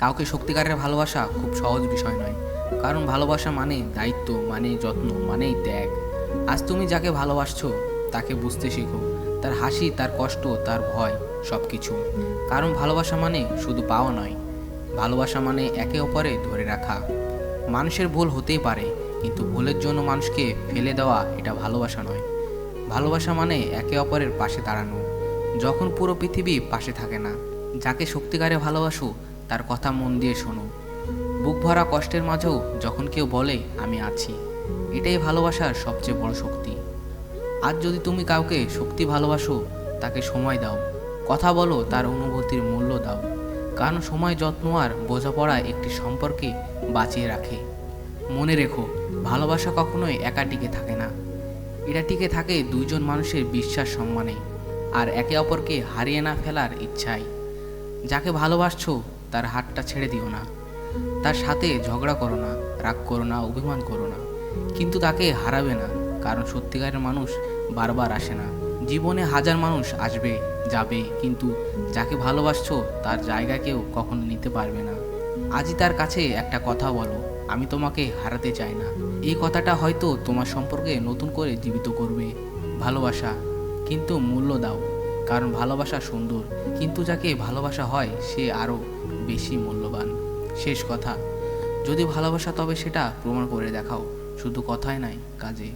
কাউকে সত্যিকারের ভালোবাসা খুব সহজ বিষয় নয়, কারণ ভালোবাসা মানে দায়িত্ব, মানে যত্ন, মানেই ত্যাগ। আজ তুমি যাকে ভালোবাসছো তাকে বুঝতে শেখো, তার হাসি, তার কষ্ট, তার ভয়, সব কিছু। কারণ ভালোবাসা মানে শুধু পাওয়া নয়, ভালোবাসা মানে একে অপরে ধরে রাখা। মানুষের ভুল হতেই পারে, কিন্তু ভুলের জন্য মানুষকে ফেলে দেওয়া এটা ভালোবাসা নয়। ভালোবাসা মানে একে অপরের পাশে দাঁড়ানো যখন পুরো পৃথিবী পাশে থাকে না। যাকে সত্যিকারে ভালোবাসো তার কথা মন দিয়ে শোনো। বুক ভরা কষ্টের মাঝেও যখন কেউ বলে আমি আছি, এটাই ভালোবাসার সবচেয়ে বড় শক্তি। আজ যদি তুমি কাউকে সত্যি ভালোবাসো, তাকে সময় দাও, কথা বলো, তার অনুভূতির মূল্য দাও। কারণ সময়, যত্ন আর বোঝাপড়া একটি সম্পর্কে বাঁচিয়ে রাখে। মনে রেখো, ভালোবাসা কখনোই একা টিকে থাকে না, এটা টিকে থাকে দুইজন মানুষের বিশ্বাস, সম্মানে আর একে অপরকে হারিয়ে না ফেলার ইচ্ছায়। যাকে ভালোবাসছো তার হাতটা ছেড়ে দিও না, তার সাথে ঝগড়া করো না, রাগ করো না, অভিমান করো না, কিন্তু তাকে হারাবে না। কারণ সত্যিকারের মানুষ বারবার আসে না। জীবনে হাজার মানুষ আসবে যাবে, কিন্তু যাকে ভালোবাসছো তার জায়গা কেউ কখনো নিতে পারবে না। আজই তার কাছে একটা কথা বলো, আমি তোমাকে হারাতে চাই না। এই কথাটা হয়তো তোমার সম্পর্কে নতুন করে জীবিত করবে। ভালোবাসা, কিন্তু মূল্য দাও, কারণ ভালোবাসা সুন্দর, কিন্তু যাকে ভালোবাসা হয় সে আরও বেশি মূল্যবান। শেষ কথা, যদি ভালোবাসা তবে সেটা প্রমাণ করে দেখাও, শুধু কথায় নয়, কাজে।